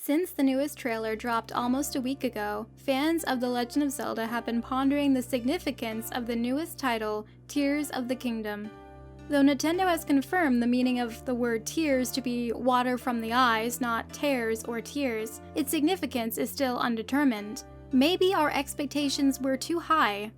Since the newest trailer dropped almost a week ago, fans of The Legend of Zelda have been pondering the significance of the newest title, Tears of the Kingdom. Though Nintendo has confirmed the meaning of the word tears to be water from the eyes, not tears or tears, its significance is still undetermined. Maybe our expectations were too high.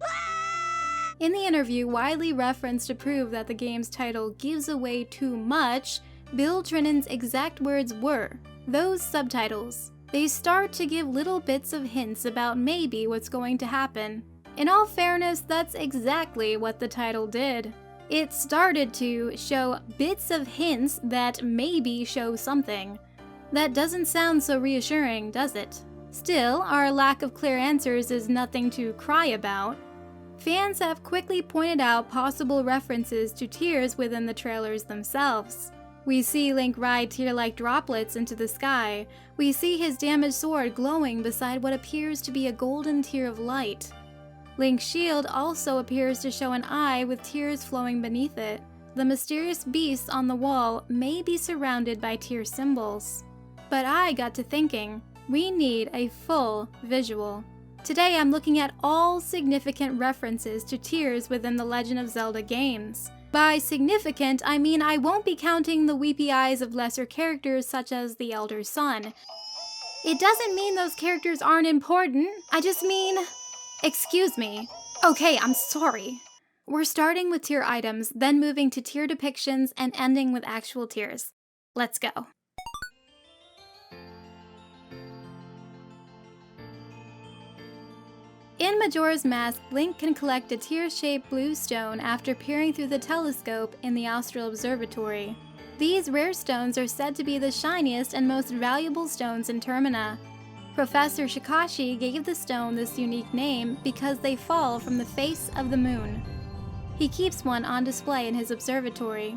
In the interview widely referenced to prove that the game's title gives away too much, Bill Trinnan's exact words were, "Those subtitles. They start to give little bits of hints about maybe what's going to happen." In all fairness, that's exactly what the title did. It started to show bits of hints that maybe show something. That doesn't sound so reassuring, does it? Still, our lack of clear answers is nothing to cry about. Fans have quickly pointed out possible references to tears within the trailers themselves. We see Link ride tear-like droplets into the sky. We see his damaged sword glowing beside what appears to be a golden tear of light. Link's shield also appears to show an eye with tears flowing beneath it. The mysterious beast on the wall may be surrounded by tear symbols. But I got to thinking, we need a full visual. Today I'm looking at all significant references to tears within the Legend of Zelda games. By significant, I mean I won't be counting the weepy eyes of lesser characters such as the Elder Son. It doesn't mean those characters aren't important, I just mean... Excuse me. Okay, I'm sorry. We're starting with tear items, then moving to tear depictions, and ending with actual tears. Let's go. In Majora's Mask, Link can collect a tear-shaped blue stone after peering through the telescope in the Austral Observatory. These rare stones are said to be the shiniest and most valuable stones in Termina. Professor Shikashi gave the stone this unique name because they fall from the face of the moon. He keeps one on display in his observatory.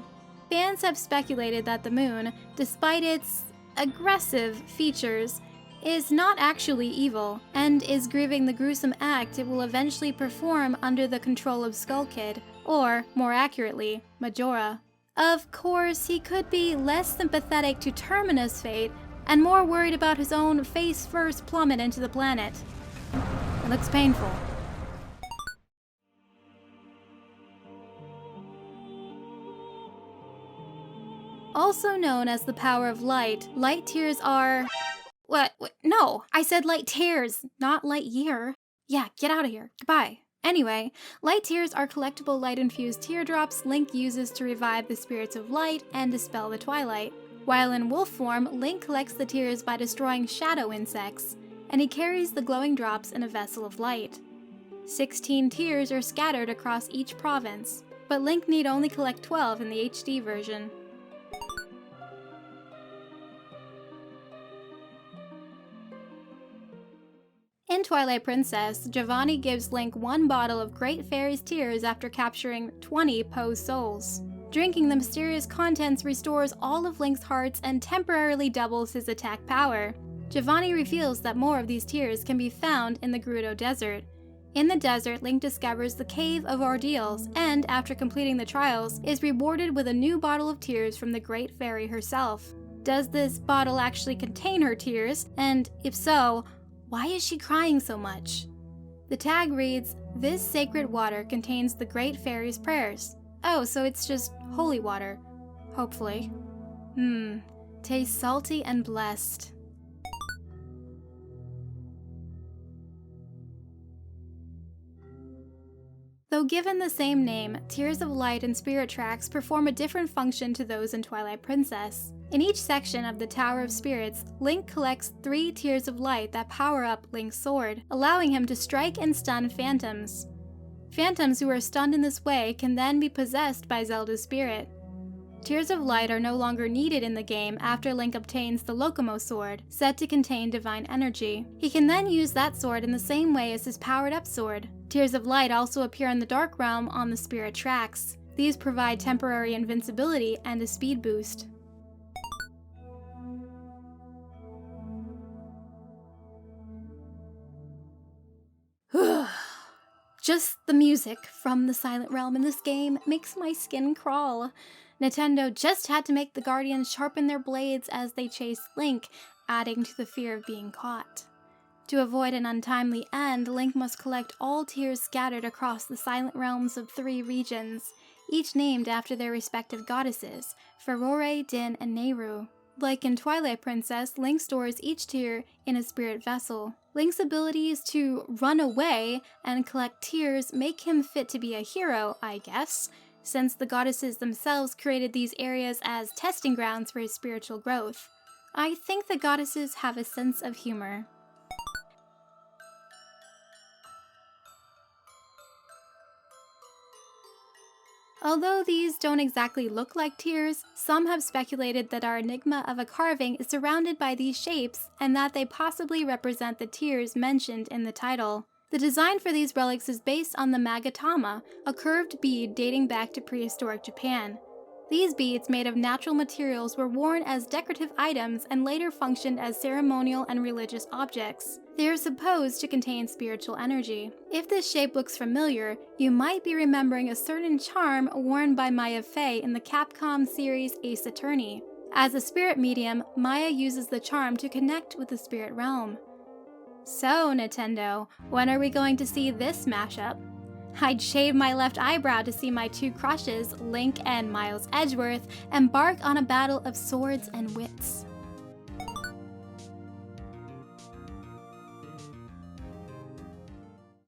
Fans have speculated that the moon, despite its aggressive features, is not actually evil, and is grieving the gruesome act it will eventually perform under the control of Skull Kid, or, more accurately, Majora. Of course, he could be less sympathetic to Termina's fate, and more worried about his own face-first plummet into the planet. It looks painful. Also known as the power of light, light tears are... What? No, I said light tears, not light year. Yeah, get out of here. Goodbye. Anyway, light tears are collectible light-infused teardrops Link uses to revive the spirits of light and dispel the twilight. While in wolf form, Link collects the tears by destroying shadow insects, and he carries the glowing drops in a vessel of light. 16 tears are scattered across each province, but Link need only collect 12 in the HD version. In Twilight Princess, Giovanni gives Link one bottle of Great Fairy's tears after capturing 20 Poe's souls. Drinking the mysterious contents restores all of Link's hearts and temporarily doubles his attack power. Giovanni reveals that more of these tears can be found in the Gerudo Desert. In the desert, Link discovers the Cave of Ordeals and, after completing the trials, is rewarded with a new bottle of tears from the Great Fairy herself. Does this bottle actually contain her tears? And if so, why is she crying so much? The tag reads, "This sacred water contains the Great Fairy's prayers." Oh, so it's just holy water. Hopefully. Tastes salty and blessed. Though given the same name, Tears of Light and Spirit Tracks perform a different function to those in Twilight Princess. In each section of the Tower of Spirits, Link collects 3 Tears of Light that power up Link's sword, allowing him to strike and stun phantoms. Phantoms who are stunned in this way can then be possessed by Zelda's spirit. Tears of Light are no longer needed in the game after Link obtains the Lokomo sword, said to contain divine energy. He can then use that sword in the same way as his powered-up sword. Tears of Light also appear in the Dark Realm on the Spirit Tracks. These provide temporary invincibility and a speed boost. Just the music from the Silent Realm in this game makes my skin crawl. Nintendo just had to make the Guardians sharpen their blades as they chase Link, adding to the fear of being caught. To avoid an untimely end, Link must collect all tears scattered across the silent realms of 3 regions, each named after their respective goddesses, Ferore, Din, and Nehru. Like in Twilight Princess, Link stores each tear in a spirit vessel. Link's abilities to run away and collect tears make him fit to be a hero, I guess, since the goddesses themselves created these areas as testing grounds for his spiritual growth. I think the goddesses have a sense of humor. Although these don't exactly look like tears, some have speculated that our enigma of a carving is surrounded by these shapes and that they possibly represent the tears mentioned in the title. The design for these relics is based on the magatama, a curved bead dating back to prehistoric Japan. These beads, made of natural materials, were worn as decorative items and later functioned as ceremonial and religious objects. They are supposed to contain spiritual energy. If this shape looks familiar, you might be remembering a certain charm worn by Maya Fey in the Capcom series Ace Attorney. As a spirit medium, Maya uses the charm to connect with the spirit realm. So, Nintendo, when are we going to see this mashup? I'd shave my left eyebrow to see my 2 crushes, Link and Miles Edgeworth, embark on a battle of swords and wits.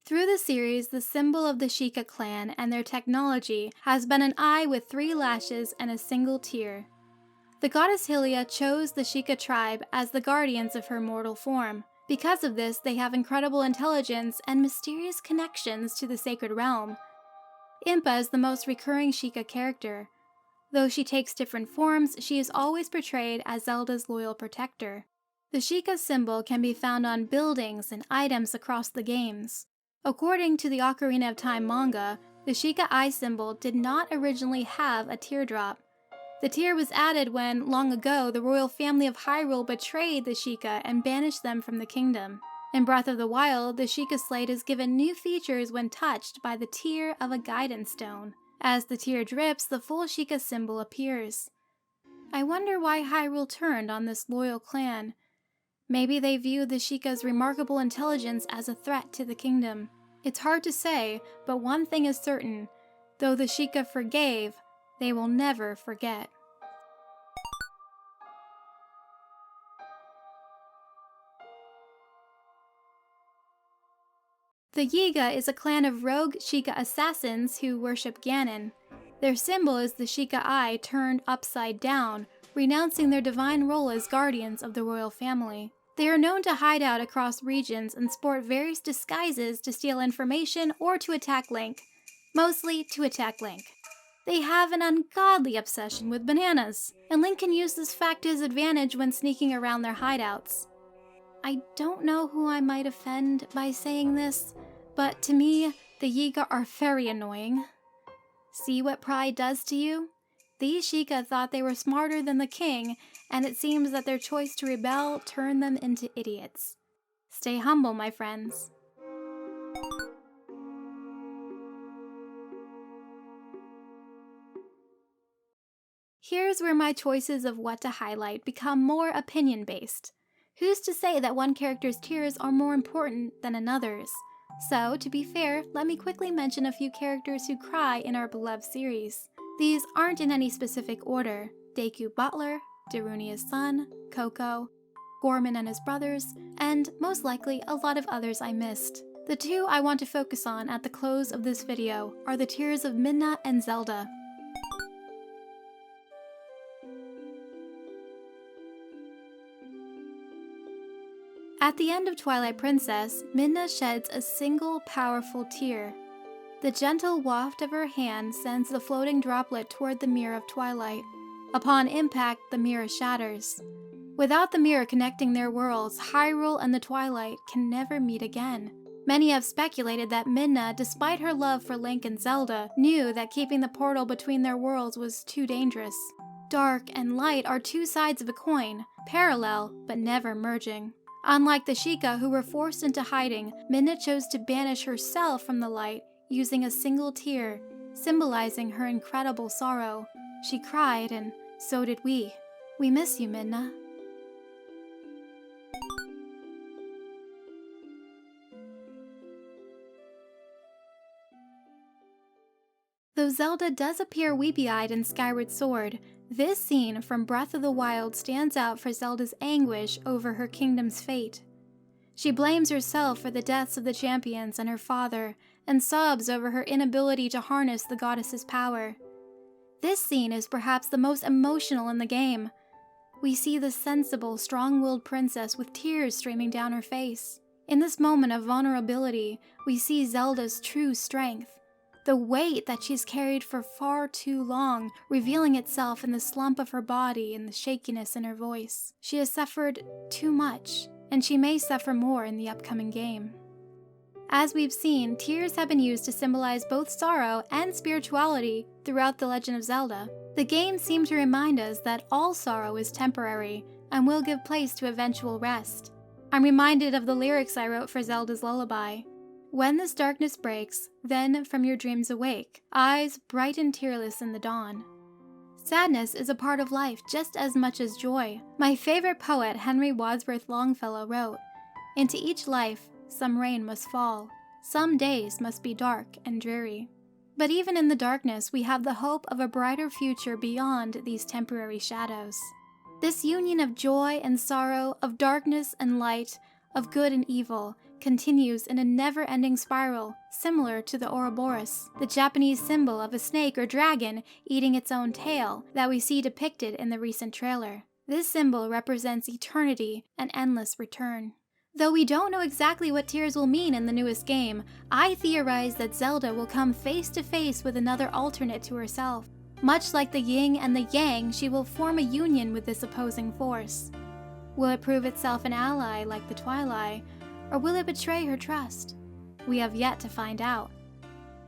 Through the series, the symbol of the Sheikah clan and their technology has been an eye with 3 lashes and a single tear. The goddess Hylia chose the Sheikah tribe as the guardians of her mortal form. Because of this, they have incredible intelligence and mysterious connections to the sacred realm. Impa is the most recurring Sheikah character. Though she takes different forms, she is always portrayed as Zelda's loyal protector. The Sheikah symbol can be found on buildings and items across the games. According to the Ocarina of Time manga, the Sheikah Eye symbol did not originally have a teardrop. The tear was added when, long ago, the royal family of Hyrule betrayed the Sheikah and banished them from the kingdom. In Breath of the Wild, the Sheikah slate is given new features when touched by the tear of a guidance stone. As the tear drips, the full Sheikah symbol appears. I wonder why Hyrule turned on this loyal clan. Maybe they viewed the Sheikah's remarkable intelligence as a threat to the kingdom. It's hard to say, but one thing is certain. Though the Sheikah forgave, they will never forget. The Yiga is a clan of rogue Sheikah assassins who worship Ganon. Their symbol is the Sheikah Eye turned upside down, renouncing their divine role as guardians of the royal family. They are known to hide out across regions and sport various disguises to steal information or to attack Link. Mostly to attack Link. They have an ungodly obsession with bananas, and Link can use this fact to his advantage when sneaking around their hideouts. I don't know who I might offend by saying this, but to me, the Yiga are very annoying. See what pride does to you? These Sheikah thought they were smarter than the king, and it seems that their choice to rebel turned them into idiots. Stay humble, my friends. Here's where my choices of what to highlight become more opinion-based. Who's to say that one character's tears are more important than another's? So, to be fair, let me quickly mention a few characters who cry in our beloved series. These aren't in any specific order: Deku Butler, Darunia's son, Coco, Gorman and his brothers, and, most likely, a lot of others I missed. The 2 I want to focus on at the close of this video are the tears of Midna and Zelda. At the end of Twilight Princess, Midna sheds a single powerful tear. The gentle waft of her hand sends the floating droplet toward the mirror of Twilight. Upon impact, the mirror shatters. Without the mirror connecting their worlds, Hyrule and the Twilight can never meet again. Many have speculated that Midna, despite her love for Link and Zelda, knew that keeping the portal between their worlds was too dangerous. Dark and light are 2 sides of a coin, parallel but never merging. Unlike the Sheikah who were forced into hiding, Midna chose to banish herself from the light using a single tear, symbolizing her incredible sorrow. She cried, and so did we. We miss you, Midna. Though Zelda does appear weepy-eyed in Skyward Sword, this scene from Breath of the Wild stands out for Zelda's anguish over her kingdom's fate. She blames herself for the deaths of the champions and her father, and sobs over her inability to harness the goddess's power. This scene is perhaps the most emotional in the game. We see the sensible, strong-willed princess with tears streaming down her face. In this moment of vulnerability, we see Zelda's true strength. The weight that she's carried for far too long, revealing itself in the slump of her body and the shakiness in her voice. She has suffered too much, and she may suffer more in the upcoming game. As we've seen, tears have been used to symbolize both sorrow and spirituality throughout The Legend of Zelda. The game seemed to remind us that all sorrow is temporary and will give place to eventual rest. I'm reminded of the lyrics I wrote for Zelda's lullaby. When this darkness breaks, then from your dreams awake, eyes bright and tearless in the dawn. Sadness is a part of life just as much as joy. My favorite poet, Henry Wadsworth Longfellow, wrote, "Into each life some rain must fall. Some days must be dark and dreary." But even in the darkness, we have the hope of a brighter future beyond these temporary shadows. This union of joy and sorrow, of darkness and light, of good and evil, continues in a never-ending spiral, similar to the Ouroboros, the Japanese symbol of a snake or dragon eating its own tail that we see depicted in the recent trailer. This symbol represents eternity and endless return. Though we don't know exactly what tears will mean in the newest game, I theorize that Zelda will come face to face with another alternate to herself. Much like the yin and the yang, she will form a union with this opposing force. Will it prove itself an ally like the Twilight, or will it betray her trust? We have yet to find out.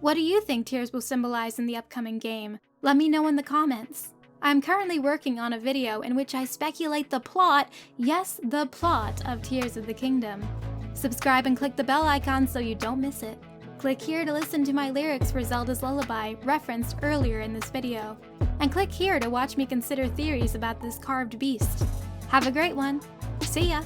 What do you think tears will symbolize in the upcoming game? Let me know in the comments. I'm currently working on a video in which I speculate the plot, yes, the plot of Tears of the Kingdom. Subscribe and click the bell icon so you don't miss it. Click here to listen to my lyrics for Zelda's lullaby referenced earlier in this video. And click here to watch me consider theories about this carved beast. Have a great one. See ya!